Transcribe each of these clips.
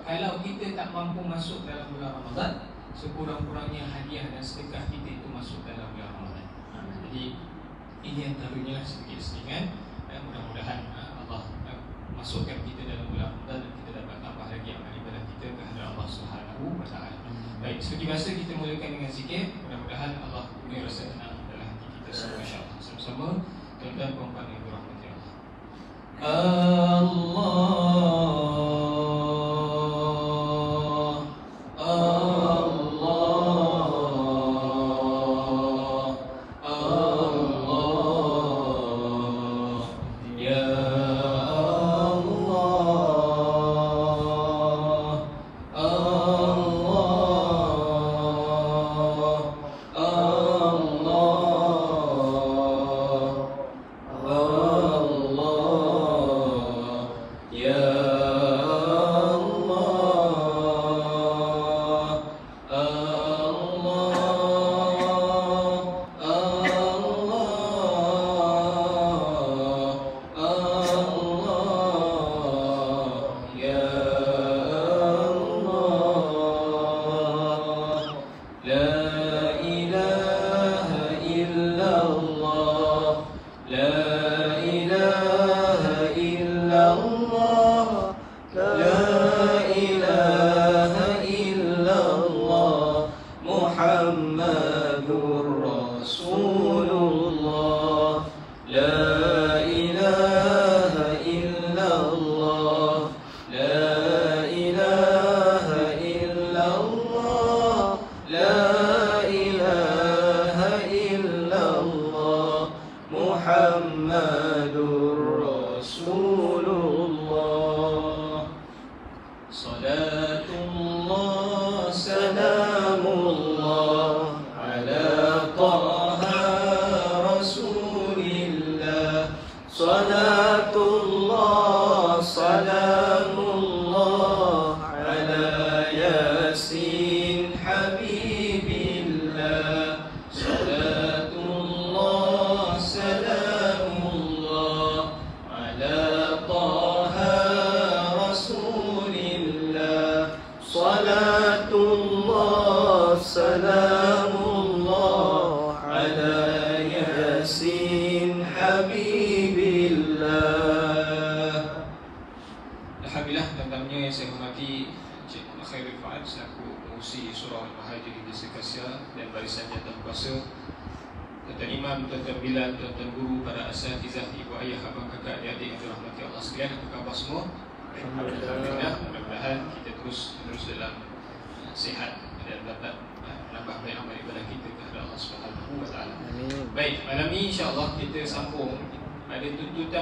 kalau kita tak mampu masuk dalam bulan Ramadan, sekurang-kurangnya hadiah dan sedekah kita itu masuk dalam bulan Ramadan. Jadi ini antaranya sedikit selingan. Mudah-mudahan Allah masukkan kita dalam bulan Ramadan dan kita dapat tambah lagi amal ibadah kita kehadrat Allah Subhanahu wa taala. Baik, seperti biasa kita mulakan dengan zikir. Mudah-mudahan Allah beri rasa tenang dalam hati kita semua, insya-Allah. Sama-sama tuan-tuan dan puan-puan yang dirahmati Allah.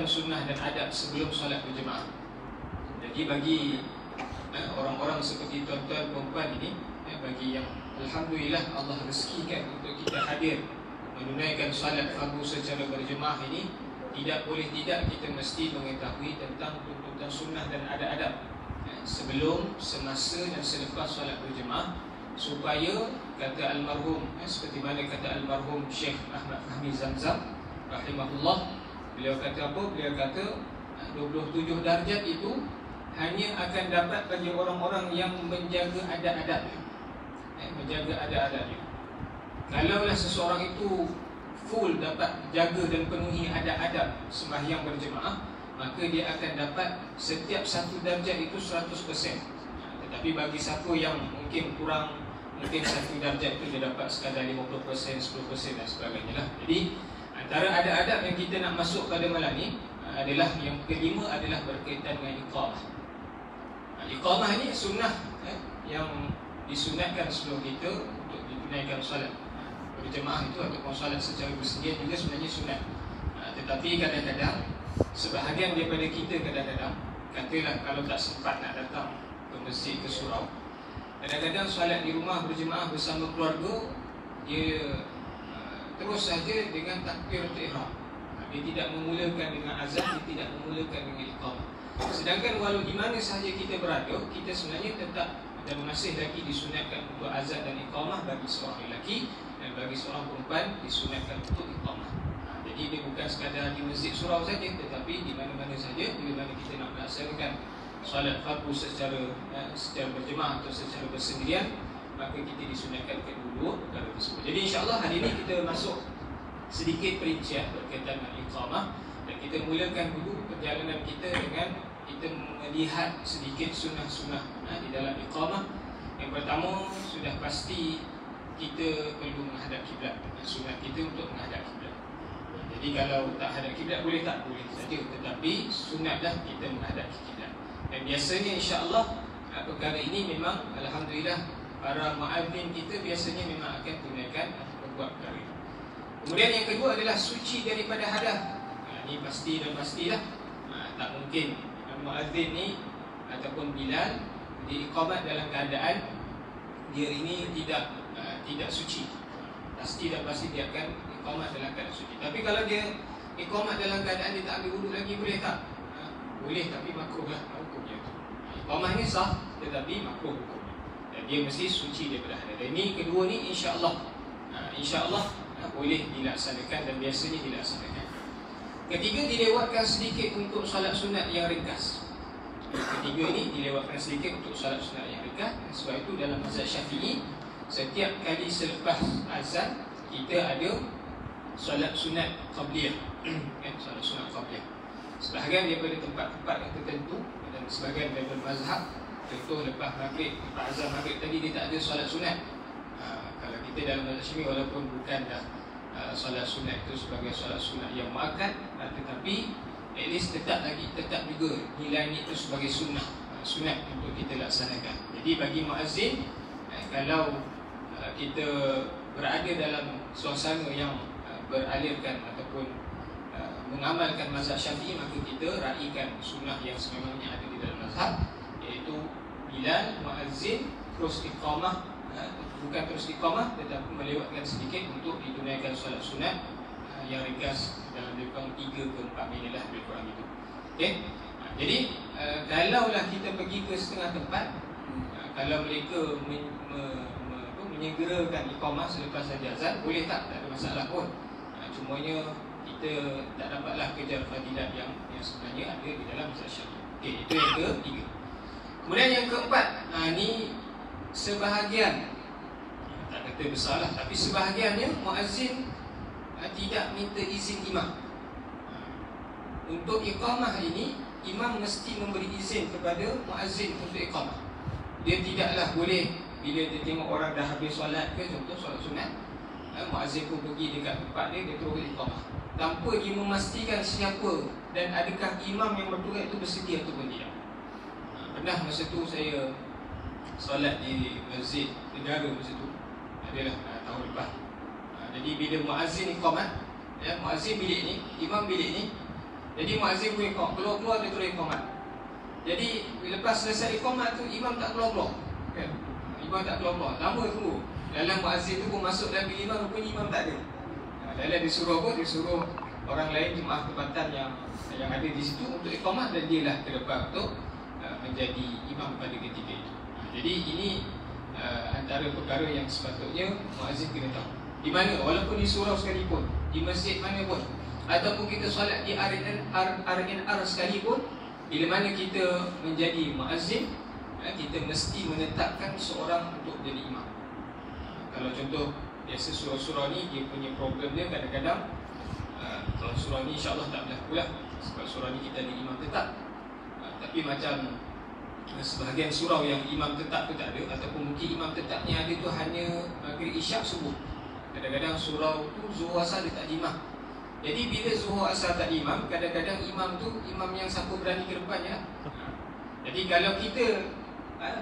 Sunnah dan adab sebelum solat berjemaah. Jadi bagi orang-orang seperti tuan-tuan perempuan ini, bagi yang alhamdulillah Allah rezekikan untuk kita hadir menunaikan solat fardu secara berjemaah ini, tidak boleh tidak kita mesti mengetahui tentang tuntutan sunnah dan adab-adab sebelum, semasa dan selepas solat berjemaah, supaya kata almarhum, seperti mana kata almarhum Syekh Ahmad Fahmi Zamzam rahimahullah, beliau kata apa? Beliau kata 27 darjat itu hanya akan dapat bagi orang-orang yang menjaga adab-adabnya. Menjaga adab-adabnya. Kalaulah seseorang itu full dapat jaga dan penuhi adab-adab sembahyang berjemaah, maka dia akan dapat setiap satu darjat itu 100%. Tetapi bagi siapa yang mungkin kurang, mungkin satu darjat itu dia dapat sekadar 50%, 10% dan sebagainya lah. Jadi antara adab-adab yang kita nak masuk pada malam ni adalah yang kelima adalah berkaitan dengan iqamah. Iqamah ni sunnah yang disunatkan sebelum kita untuk ditunaikan solat berjemaah itu ataupun solat secara bersendirian juga sebenarnya sunat. Tetapi kadang-kadang sebahagian daripada kita kadang-kadang katalah kalau tak sempat nak datang ke masjid, ke surau, kadang-kadang solat di rumah berjemaah bersama keluarga, dia terus saja dengan takbiratul ihram. Dia tidak memulakan dengan azan, dia tidak memulakan dengan iqamah. Sedangkan walau di mana sahaja kita berada, kita sebenarnya tetap dan masih lagi disunatkan untuk azan dan iqamah bagi seorang lelaki, dan bagi seorang perempuan disunatkan untuk iqamah. Jadi dia bukan sekadar di masjid surau saja, tetapi di mana-mana saja bila mana kita nak melaksanakan solat fardu secara berjemaah atau secara bersendirian, maka kita disunatkan kedua perkara tersebut. Jadi insya-Allah hari ini kita masuk sedikit perincian berkaitan dengan iqamah, dan kita mulakan dulu perjalanan kita dengan kita melihat sedikit sunnah-sunnah di dalam iqamah. Yang pertama, sudah pasti kita perlu menghadap kiblat. Sunat kita untuk menghadap kiblat. Jadi kalau tak hadap kiblat boleh tak? Boleh saja, tetapi sunatlah kita menghadap kiblat. Dan biasanya insya-Allah perkara ini memang alhamdulillah para muadzin kita biasanya memang akan tunaikan atau berbuat perkara ini. Kemudian yang kedua adalah suci daripada hadas. Ini pasti dan pastilah. Tak mungkin muadzin ni ataupun Bilal diiqamat dalam keadaan dia ini tidak suci. Pasti dan pasti dia akan iqamat dalam keadaan suci. Tapi kalau dia iqamat dalam keadaan dia tak ambil wuduk lagi, boleh tak? Boleh, tapi makruh lah hukumnya. Iqamahnya sah tetapi makruh hukumnya. Dan dia mesti suci daripada hadas. Dan ini kedua ni insya-Allah boleh dilaksanakan dan biasanya dilaksanakan. Ketiga, dilewatkan sedikit untuk solat sunat yang ringkas. Ketiga ini dilewatkan sedikit untuk solat sunat yang ringkas. Sebab itu dalam mazhab Syafi'i, setiap kali selepas azan kita ada solat sunat qabliyah. Solat sunat qabliyah. Sebahagian daripada tempat-tempat yang tertentu dan sebahagian daripada mazhab, contoh lepas maghrib, lepas azan maghrib tadi dia tak ada solat sunat. Kalau kita dalam mazhab Syafi'i, walaupun bukan dah solat sunat itu sebagai solat sunat yang muakkad, tetapi at least tetap juga nilai itu sebagai sunat untuk kita laksanakan. Jadi bagi muazzin, kalau kita berada dalam suasana yang beralirkan ataupun mengamalkan mazhab Syafi'i, maka kita raikan sunnah yang sememangnya ada di dalam mazhab, iaitu Bilal muazzin terus iqamah, bukan terus iqamah tetapi melewatkan sedikit untuk ditunaikan solat sunat yang ringkas dalam lebih kurang 3 ke 4 minit lah, lebih kurang itu. Okey. Jadi kalaulah kita pergi ke setengah tempat, kalau mereka menyegerakan iqamah selepas saja azan, boleh tak? Tak ada masalah pun. Cumanya kita tak dapatlah kejar fadilat yang sebenarnya ada di dalam mazhab Syafi'i. Okey, itu yang ketiga. Kemudian yang keempat, ni sebahagian, tak kata besarlah, tapi sebahagiannya muazzin tidak minta izin imam. Untuk iqamah ini, imam mesti memberi izin kepada muazzin untuk iqamah. Dia tidaklah boleh bila dia tengok orang dah habis solat ke, contoh solat sunat, muazzin pun pergi dekat tempat dia terus iqamah tanpa dia memastikan siapa dan adakah imam yang bertugas itu bersedia ataupun tidak. Pernah masa tu saya solat di masjid negara masa tu, adalah tahun lepas. Jadi bila muazzin iqamat, muazzin bilik ni, imam bilik ni, jadi muazzin pun iqamat, keluar-keluar dia terus iqamat. Jadi lepas selesai iqamat tu, imam tak keluar-keluar, kan? Imam tak keluar-keluar, lama tunggu. Dalam muazzin tu pun masuk dalam bilik imam, rupanya imam tak ada. Dalam disuruh apa? Disuruh orang lain, jemaah tempatan yang ada di situ untuk iqamat, dan dia lah ke depan untuk menjadi imam pada ketika itu. Jadi ini antara perkara yang sepatutnya muazzin kena tahu. Di mana, walaupun di surau sekalipun, di masjid mana pun, ataupun kita solat di RNR sekalipun, bila mana kita menjadi muazzin, kita mesti menetapkan seorang untuk jadi imam. Kalau contoh biasa surau-surau ni, dia punya problem dia kadang-kadang, kalau surau ni insya-Allah tak berlaku lah, sebab surau ni kita ada imam tetap. Tapi macam sebahagian surau yang imam tetap tu tak ada, ataupun mungkin imam tetapnya ada tu hanya maghrib, isyak, subuh. Kadang-kadang surau tu zuhur asar dia tak ada imam. Jadi bila zuhur asar tak ada imam, kadang-kadang imam tu imam yang siapa berani ke depannya. Jadi kalau kita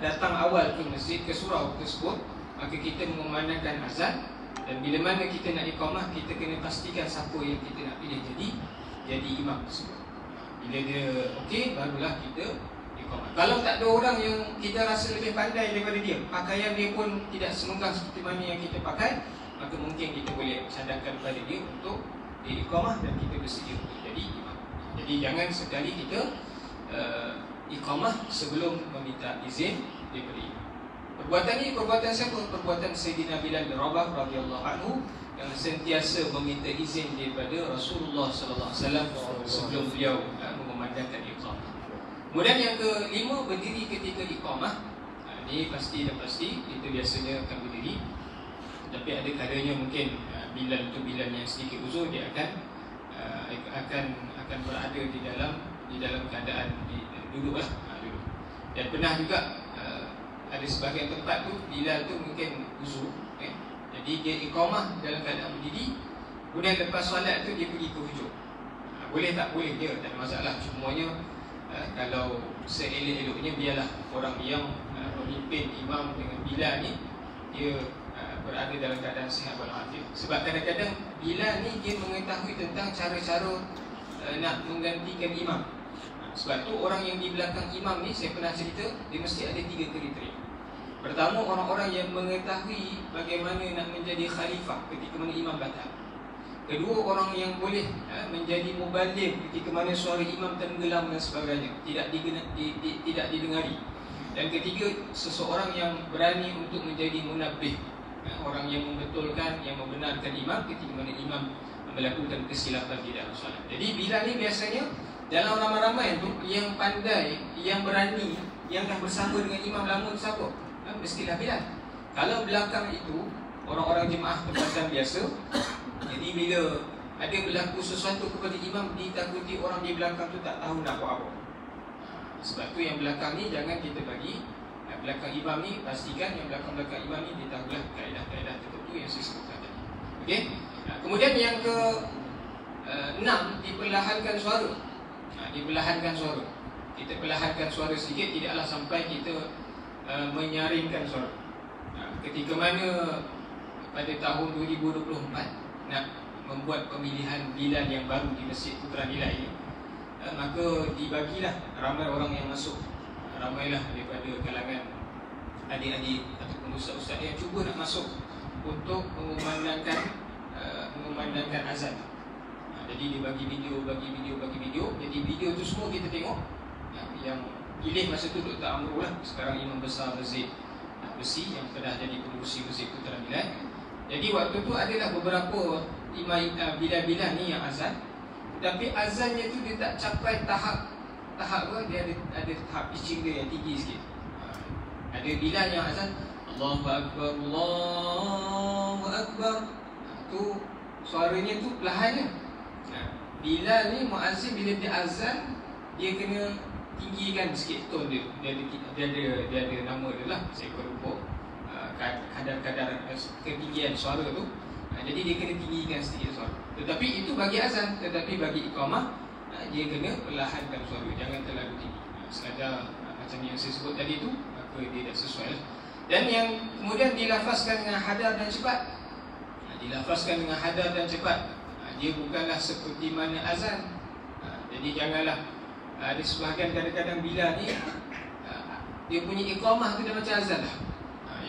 datang awal ke masjid, ke surau tersebut, maka kita memandangkan azan, dan bila mana kita nak iqamah, kita kena pastikan siapa yang kita nak pilih jadi imam tersebut. Bila dia okey, barulah kita iqamah. Kalau tak ada orang yang kita rasa lebih pandai daripada dia, pakaian dia pun tidak semegah seperti mana yang kita pakai, maka mungkin kita boleh cadangkan kepada dia untuk iqamah, dan kita bersedia untuk jadi imam. Jadi jangan sekali kita iqamah sebelum meminta izin daripada imam. Perbuatan ini perbuatan siapa? Perbuatan Sayyidina Bilal bin Rabah radhiyallahu anhu, yang sentiasa meminta izin daripada Rasulullah sallallahu alaihi wasallam sebelum beliau mengumandangkan iqamah. Kemudian yang kelima, berdiri ketika iqamah. Ini pasti dan pasti kita biasanya akan berdiri. Tapi ada kalanya mungkin Bilal itu Bilal yang sedikit uzur, dia akan berada di dalam keadaan duduk. Dan pernah juga ada sebahagian tempat tu Bilal tu mungkin uzur, jadi dia iqamah dalam keadaan berdiri, kemudian lepas solat tu dia pergi ke hujung. Boleh tak? Boleh, dia tak ada masalah. Semuanya kalau seelok-eloknya biarlah orang yang memimpin imam dengan Bilal ni dia berada dalam keadaan sihat walafiat. Sebab kadang-kadang Bilal ni dia mengetahui tentang cara-cara nak menggantikan imam. Sebab tu orang yang di belakang imam ni, saya pernah cerita, dia mesti ada 3 kriteria. Pertama, orang-orang yang mengetahui bagaimana nak menjadi khalifah ketika mana imam batal. Kedua, orang yang boleh menjadi muballigh ketika mana suara imam tenggelam dan sebagainya, tidak didengari. Dan ketiga, seseorang yang berani untuk menjadi munabbih, orang yang membetulkan, yang membenarkan imam ketika mana imam melakukan kesilapan di dalam solat. Jadi Bilal ni biasanya dalam ramai-ramai tu yang pandai, yang berani, yang dah bersama dengan imam lama tu siapa? Mestilah Bilal. Kalau belakang itu orang-orang jemaah tempatan biasa, jadi bila ada berlaku sesuatu kepada imam, ditakuti orang di belakang tu tak tahu nak buat apa. Sebab tu yang belakang ni jangan kita bagi, belakang imam ni pastikan yang belakang-belakang imam ni ditahulah kaedah-kaedah tertentu yang saya sebutkan tadi. Okey. Kemudian yang ke-6, diperlahankan suara. Diperlahankan suara. Kita perlahankan suara sedikit, tidaklah sampai kita menyaringkan suara. Ketika mana pada tahun 2024 nak membuat pemilihan Bilal yang baru di Masjid Putra Nilai ini, maka dibagilah ramai orang yang masuk. Ramailah daripada kalangan adik-adik ataupun ustaz-ustaz yang cuba nak masuk untuk mengumandangkan azan. Jadi dia bagi video. Jadi video tu semua kita tengok. Yang pilih masa tu Dr. Amrul lah, sekarang Imam Besar Masjid Besi yang pernah jadi pengurusi Masjid Putra Nilai. Jadi waktu tu adalah beberapa Bilal-Bilal ni yang azan. Tapi azannya tu dia tak capai tahap dia ada tahap pitching dia yang tinggi sikit. Ada Bilal yang azan Allahu Akbar, Allahu Akbar, tu suaranya tu perlahannya. Bilal ni muazzin, bila dia azan dia kena tinggikan sikit tone dia. Dia ada nama dia lah, saya lupa kadar-kadar ketinggian suara tu. Jadi dia kena tinggikan sedikit suara. Tetapi itu bagi azan, tetapi bagi iqamah dia kena perlahankan suara, jangan terlalu tinggi. Sekadar macam yang saya sebut tadi tu, maka dia dah sesuai. Dan yang kemudian dilafazkan dengan hadar dan cepat. Dilafazkan dengan hadar dan cepat, dia bukanlah seperti mana azan. Jadi janganlah ada sebahagian kadang-kadang Bilal ni dia punya iqamah tu dah macam azan lah.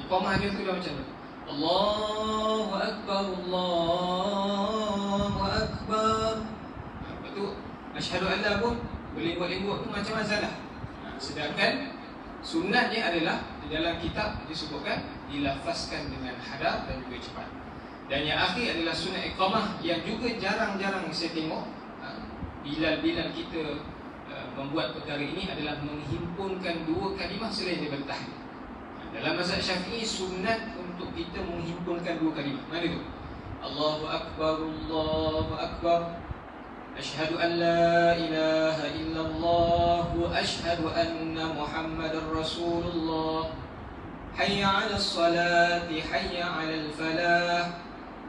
Iqamah dia tu dah macam tu, Allahu Akbar, Allahu Akbar. Lepas tu asyhadu an la pun berlengkut-lengkut tu macam azan lah. Sedangkan sunatnya adalah di dalam kitab disebutkan dilafazkan dengan hadar dan juga cepat. Dan yang akhir adalah sunat iqamah yang juga jarang-jarang saya tengok Bilal kita membuat perkara ini adalah menghimpunkan 2 kalimah selain daripada tahlil. Dalam mazhab Syafi'i sunat untuk kita menghimpunkan 2 kalimah. Mana tu? Allahu Akbar, Allahu Akbar, asyhadu an la ilaha illallah, asyhadu anna Muhammadar Rasulullah, hayya 'alas salati, hayya 'alal falah,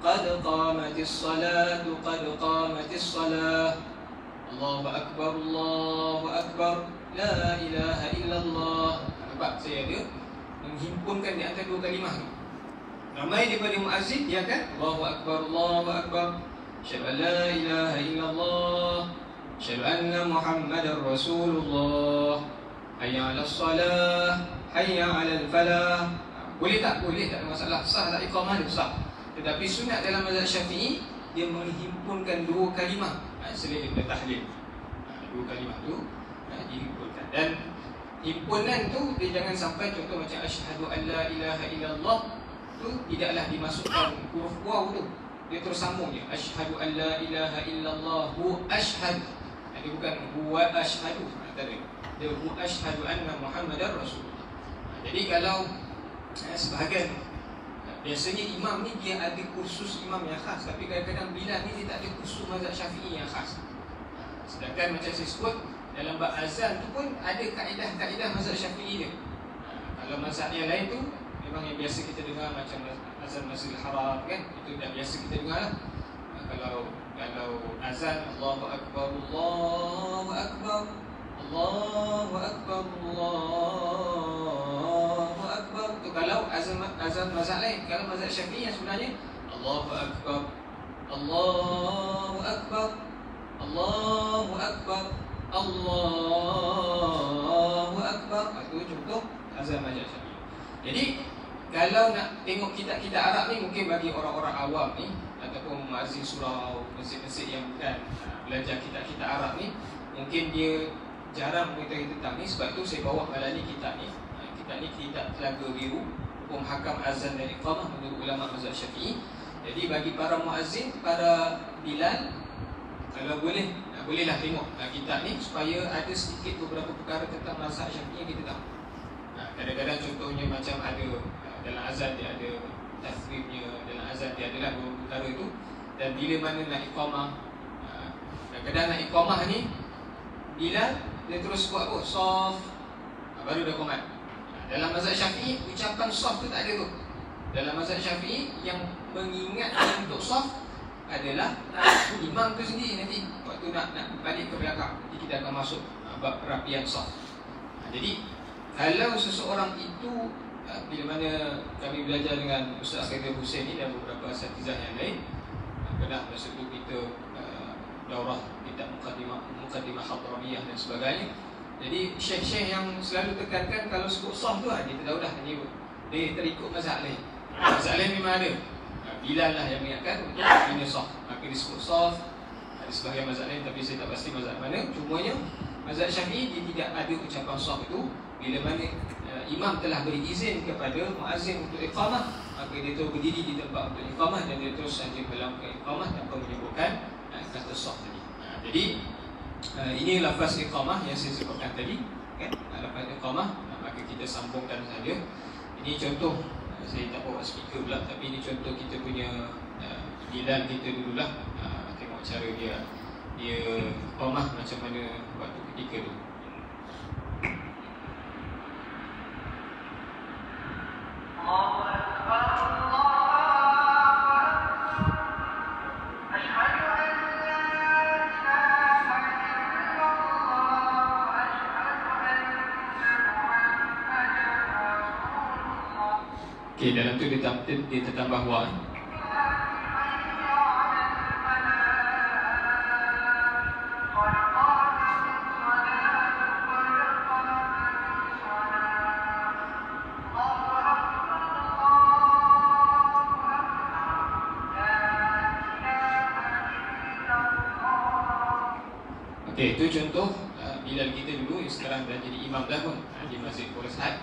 qad qamatis salatu, qad qamatis salah, Allahu Akbar, Allahu Akbar, la ilaha illallah. Nampak saya ada menghimpunkan di antara 2 kalimah ni. Ramai daripada muazzin dia akan Allahu Akbar, Allahu Akbar, asyhadu an la ilaha illallah, asyhadu anna Muhammadar Rasulullah, hayya 'alas salah, hayya 'alal falah. Boleh tak? Boleh, tak ada masalah. Sah tak iqamah dia? Sah. Tetapi sunat dalam mazhab Syafi'i dia menghimpunkan 2 kalimah selain daripada tahlil. 2 kalimah tu dihimpunkan. Dan himpunan tu dia jangan sampai contoh macam asyhadu an la ilaha illallah tu tidaklah dimasukkan huruf waw tu. Dia terus sambung je. Asyhadu an la ilaha illallah hu asyhadu. Dia bukan huwa asyhadu. antara dia asyhadu anna Muhammadar Rasulullah. Jadi kalau sebahagian biasanya imam ni dia ada kursus imam yang khas, tapi kadang-kadang Bilal ni dia tak ada kursus mazhab Syafi'i yang khas. Sedangkan macam saya sebut dalam bab azan tu pun ada kaedah-kaedah mazhab Syafi'i dia. Kalau mazhab yang lain tu memang yang biasa kita dengar macam azan Masjidil Haram kan, itu dah biasa kita dengar lah. Kalau azan Allahu Akbar, Allahu Akbar, Allahu Akbar, Allahu Akbar. Itu kalau azan mazhab lain. Kalau mazhab Syafi'i yang sebenarnya Allahu Akbar, Allahu Akbar, Allahu Akbar, Allahu Akbar. Itu contoh azan mazhab Syafi'i. Jadi kalau nak tengok kitab-kitab Arab ni, mungkin bagi orang-orang awam ni ataupun muazzin surau, masjid-masjid yang bukan belajar kitab-kitab Arab ni, mungkin dia jarang mengetahui tentang ni. Sebab tu saya bawa malam ni kitab ni. Kitab ni kitab Telaga Biru, Hukum Hakam Azan dan Iqamah menurut ulama mazhab Syafi'i. Jadi bagi para muazzin, para Bilal, kalau bolehlah tengok kitab ni supaya ada sedikit beberapa perkara tentang mazhab Syafi'i yang kita tahu. Kadang-kadang contohnya macam ada dalam azan dia ada tasrifnya, dalam azan dia adalah beberapa perkara itu. Dan bila mana nak iqamah, kadang-kadang nak iqamah ni Bilal dia terus buat apa? Soft, baru dah qomat. Dalam mazhab Syafi'i ucapan soft tu tak ada tu. Dalam mazhab Syafi'i yang mengingatkan untuk soft adalah imam tu sendiri. Nanti waktu nak balik ke belakang, nanti kita akan masuk bab perapian soft. Jadi kalau seseorang itu, bila mana kami belajar dengan Ustaz Khairul Hussein ni dan beberapa asatizah yang lain, pernah masa itu kita daurah kitab Muqaddimah Hadramiyah dan sebagainya. Jadi syekh-syekh yang selalu tekankan kalau sebut soft tu dia tahu dah dia terikut mazhab lain. Mazhab lain memang ada. Bilal lah yang mengingatkan untuk ini soft, maka disebut soft. Ada sebahagian mazhab lain tapi saya tak pasti mazhab mana. Cumanya mazhab Syafi'i dia tidak ada ucapan soft itu. Bila mana imam telah beri izin kepada muazzin untuk iqamah, maka dia terus berdiri di tempat untuk iqamah dan dia terus saja melakukan iqamah tanpa menyebutkan kata soft tadi. Jadi ini lafaz iqamah yang saya sebutkan tadi kan, lafaz iqamah, maka kita sambungkan saja. Ini contoh, saya tak bawa speaker pula, tapi ini contoh kita punya Bilal kita dululah. Tengok cara dia iqamah macam mana waktu ketika tu. Okay, dalam tu dia tertambah wa. Okey, itu contoh Bilal kita dulu yang sekarang dah jadi imam dah pun di Masjid Quraisy.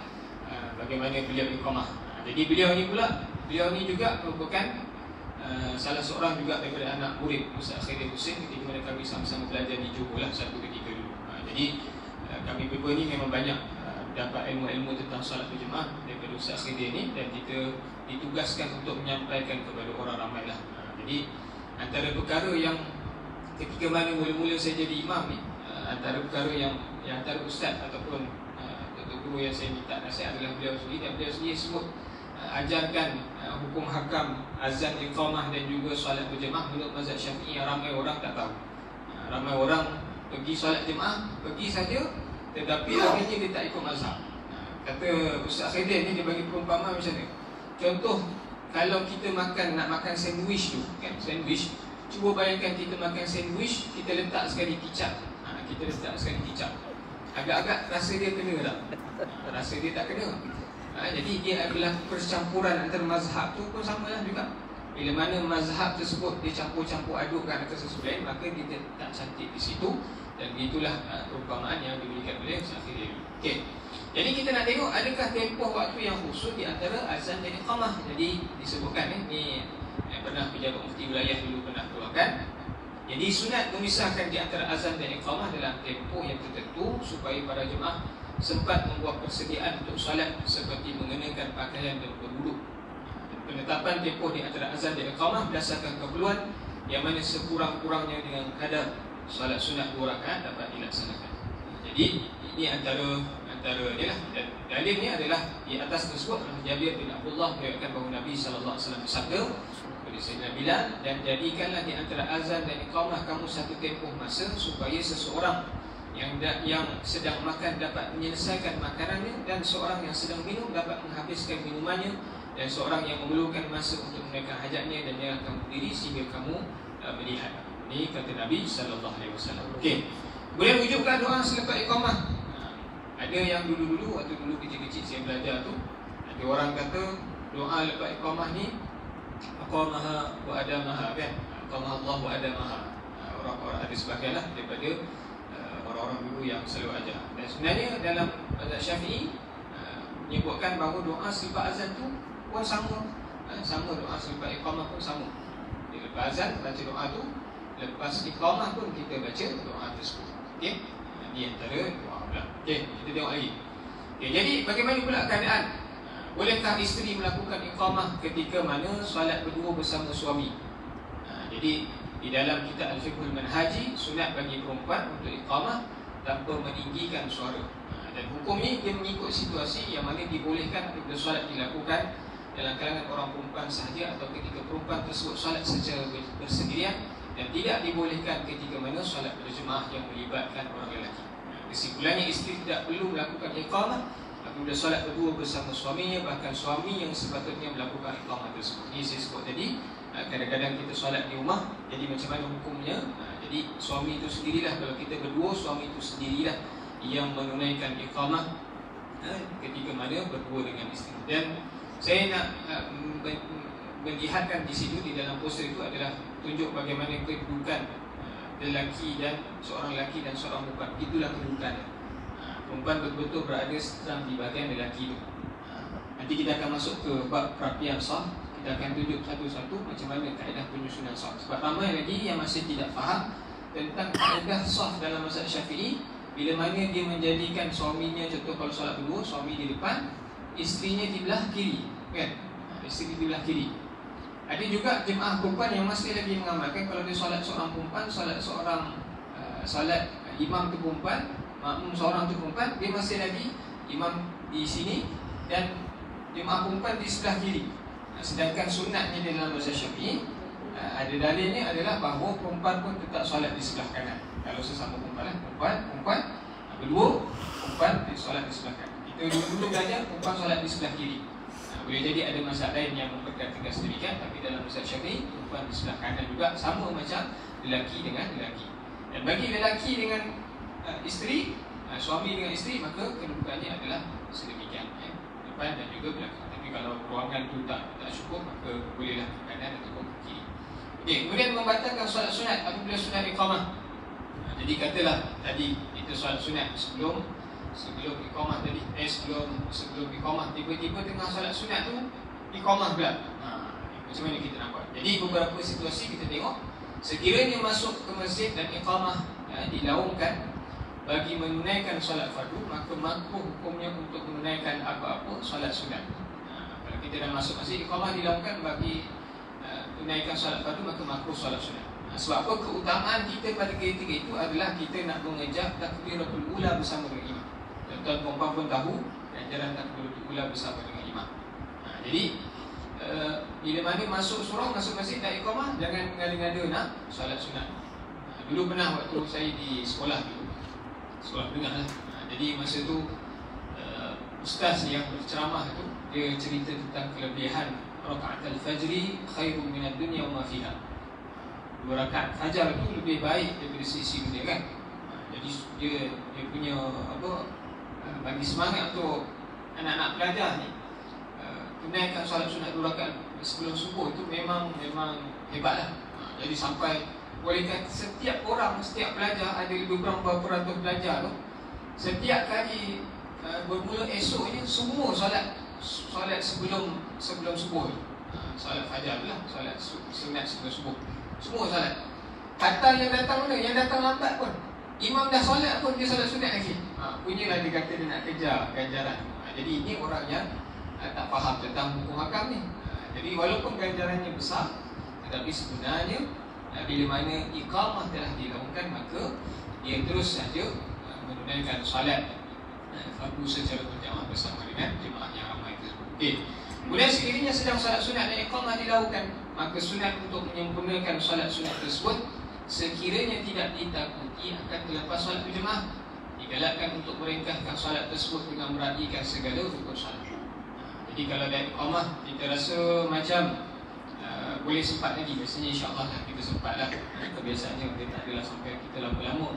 Bagaimana beliau iqamah. Jadi beliau ni juga merupakan salah seorang juga daripada anak murid Ustaz Khairul Hussein ketika mana kami sama-sama belajar di Johor lah satu ketika dulu. Jadi kami berdua ni memang banyak dapat ilmu-ilmu tentang solat berjemaah daripada Ustaz Khairul ni, dan kita ditugaskan untuk menyampaikan kepada orang ramai lah. Jadi antara perkara yang ketika mana mula-mula saya jadi imam ni, antara perkara yang antara ustaz ataupun guru yang saya minta nasihat adalah beliau sendiri, dan beliau sendiri sebut ajarkan hukum hakam azan, iqamah dan juga solat berjemaah menurut mazhab Syafi'i yang ramai orang tak tahu. Ramai orang pergi solat jemaah, pergi saja, tetapi akhirnya dia tak ikut mazhab. Kata Ustaz Khairul ni, dia bagi perumpamaan macam ni. Contoh, kalau kita nak makan sandwich tu kan, sandwich, cuba bayangkan kita makan sandwich, kita letak sekali kicap. Agak-agak rasa dia kena tak? Rasa dia tak kena. Jadi dia adalah percampuran antara mazhab tu pun sama lah juga. Bila mana mazhab tersebut dia campur-campur adukkan antara sesuatu lain, maka dia tak cantik di situ. Dan itulah perumpamaan yang diberikan oleh Ustaz Khairul. Okey. Jadi kita nak tengok adakah tempoh waktu yang khusus di antara azan dan iqamah. Jadi disebutkan ni yang pernah pejabat mufti wilayah dulu pernah keluarkan. Jadi sunat memisahkan di antara azan dan iqamah dalam tempoh yang tertentu supaya para jemaah sempat membuat persediaan untuk solat seperti mengenakan pakaian dan berwuduk. Penetapan tempoh di antara azan dan iqamah berdasarkan keperluan yang mana sekurang-kurangnya dengan kadar solat sunat 2 rakaat dapat dilaksanakan. Jadi ini antara dia lah. Dan dalilnya adalah di atas tersebut Jabir bin Abdullah meriwayatkan bahawa Nabi sallallahu alaihi wasallam bersabda kepada Sayyidina Bilal, dan jadikanlah di antara azan dan iqamah kamu satu tempoh masa supaya seseorang yang sedang makan dapat menyelesaikan makanannya, dan seorang yang sedang minum dapat menghabiskan minumannya, dan seorang yang memerlukan masa untuk menunaikan hajatnya dan jangan kamu berdiri sehingga kamu melihat. Ini kata Nabi sallallahu alaihi wasallam. Okey. Kemudian wujudkan doa selepas iqamah. Ada yang dulu waktu dulu kecil-kecil saya belajar tu, ada orang kata doa lepas iqamah ni aqamaha wa adamaha, kan? Aqamaha Allah wa adamaha. Orang-orang ada sebahagian lah daripada orang-orang dulu yang selalu ajar. Dan sebenarnya dalam mazhab Syafi'i menyebutkan bahawa doa selepas azan tu pun sama. Sama doa selepas iqamah pun sama. Jadi lepas azan baca doa tu, lepas iqamah pun kita baca doa tersebut. Okey? Ini antara doa pula. Okey, kita tengok lagi. Okey, jadi bagaimana pula keadaan? Bolehkah isteri melakukan iqamah ketika mana solat berdua bersama suami? Jadi di dalam kitab Al-Fiqhul Manhaji, sunat bagi perempuan untuk iqamah tanpa meninggikan suara. Dan hukum ini dia mengikut situasi yang mana dibolehkan apabila solat dilakukan dalam kalangan orang perempuan sahaja atau ketika perempuan tersebut solat secara bersendirian, dan tidak dibolehkan ketika mana solat berjemaah yang melibatkan orang lelaki. Kesimpulannya, isteri tidak perlu melakukan iqamah apabila solat berdua bersama suaminya, bahkan suami yang sepatutnya melakukan iqamah tersebut. Ini saya sebut tadi, kadang-kadang kita solat di rumah, jadi macam mana hukumnya? Jadi suami itu sendirilah, kalau kita berdua, suami itu sendirilah yang menunaikan iqamah ketika mana berdua dengan isteri. Dan saya nak melihatkan di situ, di dalam poster itu adalah tunjuk bagaimana kedudukan lelaki dan seorang lelaki dan seorang perempuan. Itulah kedudukannya. Perempuan betul-betul berada sedang di bahagian lelaki itu. Nanti kita akan masuk ke bab perapian sah. Kita akan tunjuk satu-satu macam mana kaedah penyusunan sah. Sebab ramai lagi yang masih tidak faham tentang kaedah sah dalam mazhab Syafi'i. Bila mana dia menjadikan suaminya, contoh kalau solat berdua, suami di depan, isterinya di belah kiri, kan? Isteri di belah kiri. Ada juga jemaah perempuan yang masih lagi mengamalkan kalau dia solat seorang perempuan, solat imam tu perempuan, makmum seorang tu perempuan, dia masih lagi imam di sini dan jemaah perempuan di sebelah kiri. Sedangkan sunatnya di dalam mazhab Syafi'i, ada dalilnya adalah bahawa perempuan pun tetap solat di sebelah kanan. Kalau sesama perempuan, perempuan berdua, perempuan solat di sebelah kanan. Kita dulu belajar perempuan solat di sebelah kiri. Boleh jadi ada mazhab lain yang memperkatakan sedemikian, tapi dalam mazhab Syafi'i perempuan di sebelah kanan juga, sama macam lelaki dengan lelaki. Dan bagi lelaki dengan isteri, suami dengan isteri, maka kedudukannya adalah sedemikian, depan dan juga belakang. Tapi kalau ruangan itu tak cukup, maka bolehlah ke kanan ataupun ke kiri. Okey, kemudian membatalkan solat sunat apabila sunat iqamah. Jadi katalah tadi itu solat sunat sebelum iqamah tadi, sebelum iqamah, tiba-tiba tengah solat sunat tu iqamah pula. Macam mana kita nampak? Jadi beberapa situasi kita tengok, sekiranya masuk ke masjid dan iqamah dilaungkan bagi menunaikan solat fardu, maka makruh hukumnya untuk menunaikan apa-apa solat sunat. Kalau kita dah masuk masjid, iqamah dilaungkan bagi tunaikan solat fardu, maka makruh solat sunat. Sebab apa? Keutamaan kita pada ketika itu adalah kita nak mengejar takbiratul ula bersama dengan imam. Tuan perempuan pun tahu ganjaran takbiratul ula bersama dengan imam. Jadi bila mana masuk surau, masuk masjid dan iqamah, jangan ngada-ngada nak solat sunat. Dulu pernah waktu saya di sekolah menengah lah. Jadi masa tu ustaz yang berceramah tu, dia cerita tentang kelebihan rakaat al-fajri khairun minad dunya wa ma fiha. 2 rakaat fajar tu lebih baik daripada sisi dunia, kan? Jadi dia punya bagi semangat untuk anak-anak pelajar ni, tunaikan solat sunat 2 rakaat sebelum subuh itu memang hebatlah. Jadi sampai bolehkan setiap pelajar, ada lebih kurang berapa ratus pelajar tu, setiap kali bermula esoknya semua solat sebelum subuh tu. Solat fajar lah, solat sunat sebelum subuh, semua solat. Hatta yang datang mana? Yang datang lambat pun, imam dah solat pun dia solat sunat lagi. Punyalah dia kata dia nak kejar ganjaran. Jadi ini orang yang tak faham tentang hukum hakam ni. Jadi walaupun ganjarannya besar, tetapi sebenarnya bila mana iqamah telah dilakukan, maka dia terus saja menunaikan solat fardu secara berjamaah bersama dengan jemaah yang ramai tersebut. Okey. Kemudian sekiranya sedang solat sunat dan iqamah dilakukan, maka sunat untuk menyempurnakan solat sunat tersebut sekiranya tidak ditakuti akan terlepas solat berjemaah, digalakkan untuk meringkaskan solat tersebut dengan meraihkan segala rukun solat. Jadi kalau ada iqamah kita rasa macam boleh sempat lagi, biasanya insya-Allah lah kita sempatlah. Kebiasaannya dia tak adalah sampai kita lama-lama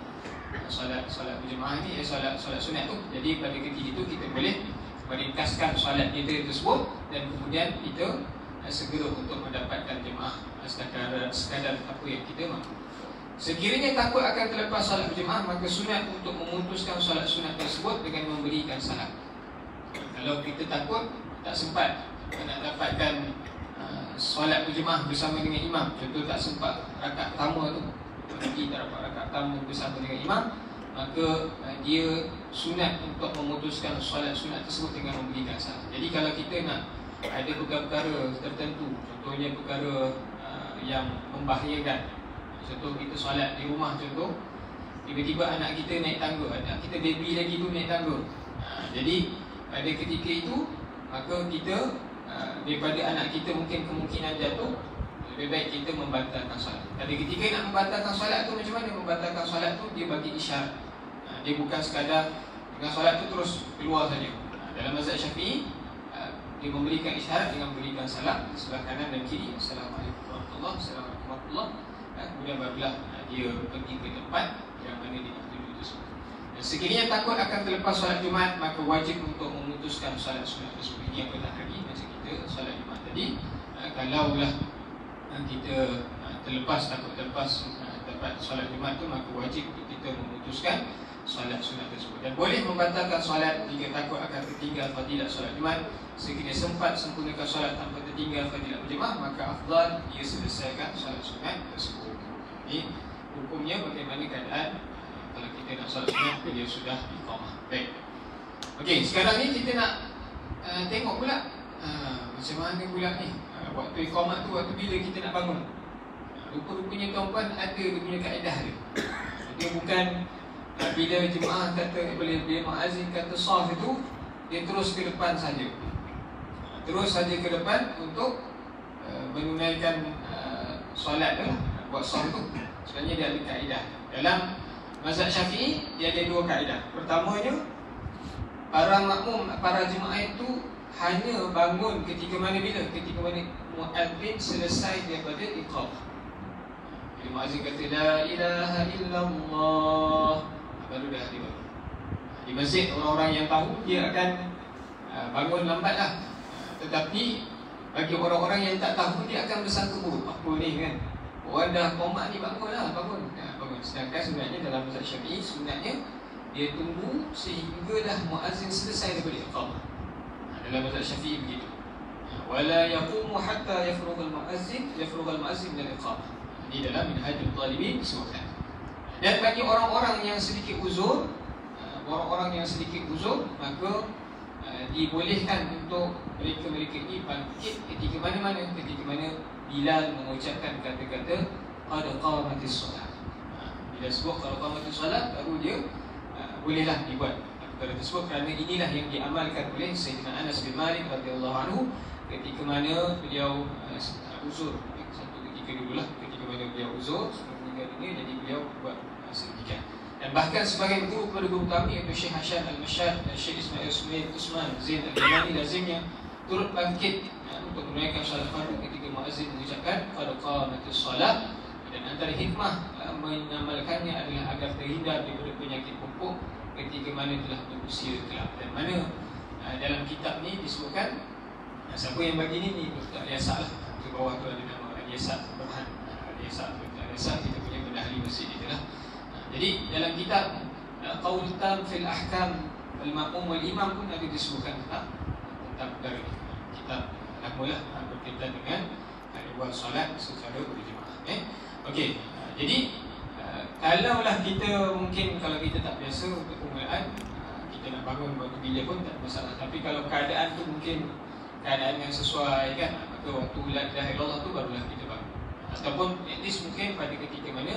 solat berjemaah ni, solat sunat tu. Jadi pada ketika itu kita boleh meringkaskan solat kita tersebut dan kemudian kita segera untuk mendapatkan jemaah sekadar apa yang kita mahu. Sekiranya takut akan terlepas solat berjemaah, maka sunat untuk memutuskan solat sunat tersebut dengan memberikan salam. Kalau kita takut tak sempat nak dapatkan solat berjemaah bersama dengan imam, contoh tak sempat rakaat pertama tu, pergi tak dapat rakaat pertama bersama dengan imam, maka dia sunat untuk memutuskan solat sunat tersebut dengan memberikan salam. Jadi kalau kita nak ada perkara-perkara tertentu, contohnya perkara yang membahayakan, contoh kita solat di rumah, contoh tiba-tiba anak kita naik tangga, anak kita baby lagi tu naik tangga. Jadi pada ketika itu maka kita daripada anak kita mungkin kemungkinan jatuh, lebih baik kita membatalkan solat. Pada ketika nak membatalkan solat tu, macam mana membatalkan solat tu? Dia bagi isyarat. Dia bukan sekadar dengan solat tu terus keluar saja. Dalam mazhab Syafi'i dia memberikan isyarat dengan memberikan salam sebelah kanan dan kiri. Assalamualaikum warahmatullahi wabarakatuh. Kemudian barulah dia pergi ke tempat yang mana dia nak tuju tersebut. Dan sekiranya takut akan terlepas solat Jumaat, maka wajib untuk memutuskan solat sunat tersebut. Ini yang pernah tadi macam kita solat Jumaat tadi. Kalaulah kita takut terlepas dapat solat Jumaat tu, maka wajib untuk kita memutuskan solat sunat tersebut. Dan boleh membatalkan solat jika takut akan tertinggal fadilat solat Jumaat. Sekiranya sempat sempurnakan solat tanpa tertinggal fadilat berjemaah, maka afdal dia selesaikan solat sunat tersebut. Ini hukumnya bagaimana keadaan kalau kita nak solat sunat dia sudah iqamah. Baik. Okey, sekarang ni kita nak tengok pula macam mana pula ni waktu iqamah tu, waktu bila kita nak bangun. Rupa-rupanya tuan-puan ada dia punya kaedah dia. Dia bukan bila jemaah kata, bila muazzin kata saf itu, dia terus ke depan saja. Terus saja ke depan untuk menunaikan solat tu lah, buat saf tu. Sebenarnya dia ada kaedah. Dalam mazhab Syafi'i dia ada dua kaedah. Pertamanya, para makmum, para jemaah itu hanya bangun ketika mana bila? Ketika mana muazzin selesai daripada iqamah. Bila muazzin kata la ilaha illallah, baru dah dia bangun. Di masjid orang-orang yang tahu dia akan bangun lambatlah. Tetapi bagi orang-orang yang tak tahu, dia akan bersangka buruk. Apa ni kan, orang dah qomat ni bangunlah, bangun. Sedangkan sebenarnya dalam mazhab Syafi'i sunatnya dia tunggu sehinggalah muazzin selesai daripada iqamah. Dalam mazhab Syafi'i begitu. Wala yaqumu hatta yafrughal muazzin min al-iqamah. Ini dalam Minhajul Talibin disebutkan. Dan bagi orang-orang yang sedikit uzur, maka dibolehkan untuk mereka-mereka ini bangkit ketika mana-mana, ketika mana Bilal mengucapkan kata-kata qad qamatis solat. Bila sebut qad qamatis solat, baru dia bolehlah dibuat perkara tersebut, kerana inilah yang diamalkan oleh Sayyidina Anas bin Malik radhiyallahu anhu ketika mana beliau uzur. Satu ketika dululah, ketika mana beliau uzur meninggal dunia, jadi beliau buat sedemikian. Dan bahkan sebagai guru kepada guru kami, iaitu Syekh Hasham Al-Mashad dan Syekh Ismail Sumaid Usman Zain Al-Yamani, lazimnya turut bangkit untuk menunaikan solat fardu ketika muazzin mengucapkan qad qamatis solat. Dan antara hikmah mengamalkannya adalah agar terhindar daripada penyakit pupuk ketika mana telah berusia kelak. Dan mana dalam kitab ni disebutkan, siapa yang bagi ni Dr. Aliasa lah. Di bawah tu ada nama Aliasa Berhan. Aliasa kita punya benda ahli masjid itulah. Jadi dalam kitab Qaul Tam fil Ahkam Al-Ma'mum wal-Imam pun ada disebutkan tentang perkara ini. Kitab lamalah berkaitan dengan buat solat secara berjemaah. Okey, Jadi kalaulah kita mungkin kalau kita tak biasa untuk permulaan, kita nak bangun waktu bila pun tak masalah. Tapi kalau keadaan tu mungkin keadaan yang sesuai kan, maka waktu la ilaha illallah tu barulah kita bangun. Ataupun at least mungkin pada ketika mana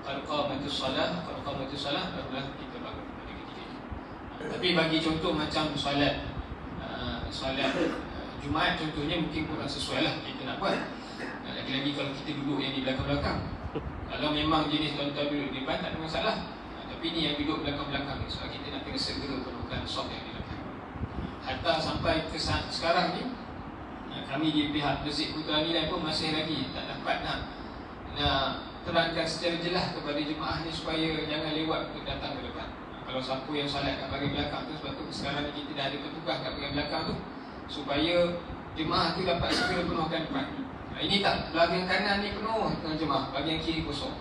kalau qamatus salah barulah kita bangun pada ketika itu. Tapi bagi contoh macam solat Jumaat contohnya mungkin kurang sesuai lah kita nak buat. Lagi-lagi kalau kita duduk yang di belakang-belakang. Kalau memang jenis tuan-tuan duduk di depan tak ada masalah. Tapi ni yang duduk belakang-belakang ni, sebab kita nak kena segera perlukan soft yang di belakang. Hatta sampai ke sekarang ni, kami di pihak Masjid Putra Nilai pun masih lagi tak dapat nak terangkan secara jelas kepada jemaah ni supaya jangan lewat untuk datang ke depan. Kalau siapa yang solat kat bahagian belakang tu, sebab tu sekarang ni kita dah ada petugas kat bahagian belakang tu, supaya jemaah tu dapat segera penuhkan depan. Ini tak, bahagian kanan ni penuh dengan jemaah, bahagian kiri kosong.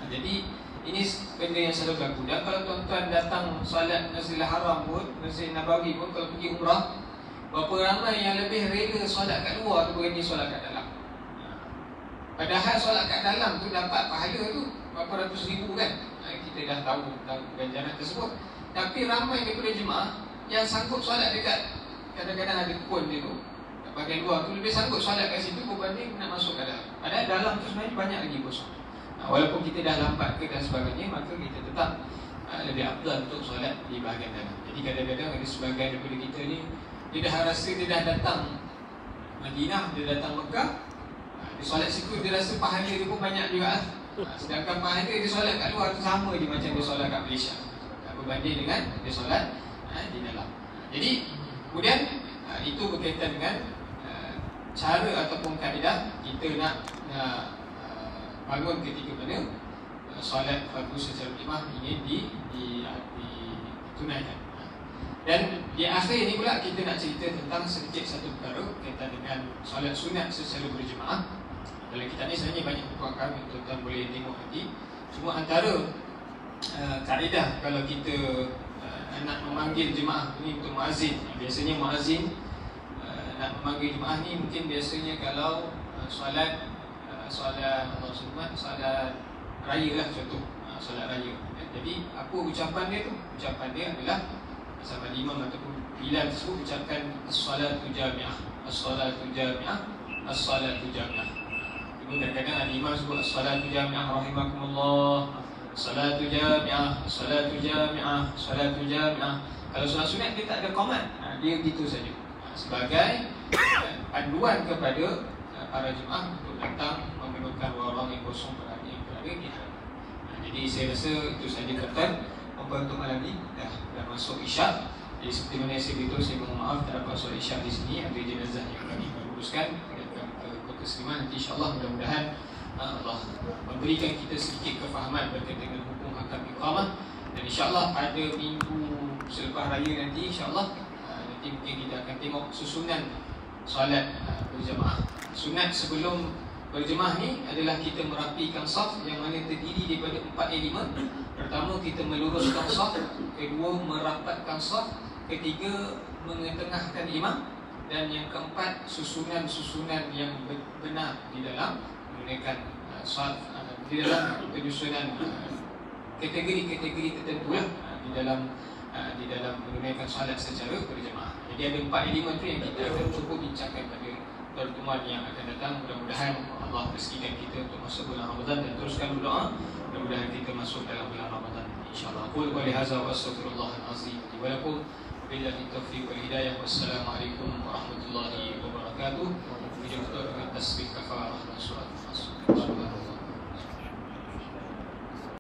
Jadi ini benda yang selalu berlaku. Dan kalau tuan-tuan datang solat Masjidil Haram pun, Masjid Nabawi pun, kalau pergi umrah, berapa ramai yang lebih rela solat kat luar tu berani solat kat dalam. Padahal solat kat dalam tu dapat pahala tu berapa ratus ribu kan. Kita dah tahu tentang ganjaran tersebut. Tapi ramai daripada jemaah yang sanggup solat dekat, kadang-kadang ada kebun dia tu bahagian luar tu, lebih sanggup solat kat situ berbanding nak masuk ke dalam. Padahal dalam tu sebenarnya banyak lagi kosong. Walaupun kita dah lambat ke dan sebagainya, maka kita tetap lebih afdal untuk solat di bahagian dalam. Jadi kadang-kadang ada sebahagian daripada kita ni, dia dah rasa dia dah datang Madinah, dia datang Mekah, dia solat situ dia rasa pahala dia pun banyak juga. Sedangkan pahala dia solat kat luar tu sama je macam dia solat kat Malaysia, berbanding dengan dia solat di dalam. Jadi kemudian itu berkaitan dengan cara ataupun kaedah kita nak bangun ketika mana solat fardu secara jemaah ingin ditunaikan. Dan di akhir ni pula kita nak cerita tentang sedikit satu perkara berkaitan dengan solat sunat secara berjemaah. Dalam kitab ni sebenarnya banyak perkara yang tuan-tuan boleh tengok nanti. Cuma antara kaedah kalau kita nak memanggil jemaah ni untuk muazzin, biasanya muazzin nak memanggil jemaah ni mungkin biasanya kalau solat Allah Subhanahu solat raya lah contoh, solat raya. Jadi apa ucapan dia tu? Ucapan dia adalah sama imam ataupun bilal tersebut ucapkan as-salatu jami'ah, as-salatu jami'ah, as-salatu jami'ah. Ibu kadang-kadang ada imam sebut as-salatu jami'ah rahimakumullah, as-salatu jami'ah, as-salatu jami'ah, as-salatu jami'ah. Kalau solat sunat dia tak ada komen, dia gitu saja sebagai panduan kepada para jemaah untuk datang memenuhkan warang yang kosong pada hari yang berada di hadapan. Jadi saya rasa itu saja tuan-tuan untuk malam ni dah masuk isyak. Jadi seperti mana saya beritahu, saya mohon maaf tak dapat solat isyak di sini. Ada jenazah yang kami uruskan ke Kota Seriman. Nanti insyaAllah mudah-mudahan Allah memberikan kita sedikit kefahaman berkaitan dengan hukum akad iqamah. Dan insyaAllah pada minggu selepas raya nanti insyaAllah nanti mungkin kita akan tengok susunan solat berjemaah. Sunat sebelum berjemaah ni adalah kita merapikan saf yang mana terdiri daripada 4 elemen. Pertama, kita meluruskan saf. Kedua, merapatkan saf. Ketiga, mengetengahkan imam. Dan yang keempat, susunan-susunan yang benar di dalam menggunakan saf, di dalam penyusunan kategori-kategori tertentu lah, di dalam menggunakan solat secara berjemaah. Jadi ada 4 elemen tu yang kita akan cuba bincangkan pada pertemuan yang akan datang. Mudah-mudahan Allah rezekikan kita untuk masuk bulan Ramadan dan teruskan berdoa mudah-mudahan kita masuk dalam bulan Ramadan insyaallah. Qul wa lihaza wa astaghfirullahal azim wa lakum billahi taufiq wal hidayah. Wassalamualaikum warahmatullahi wabarakatuh. Video kita dengan tasbih kafar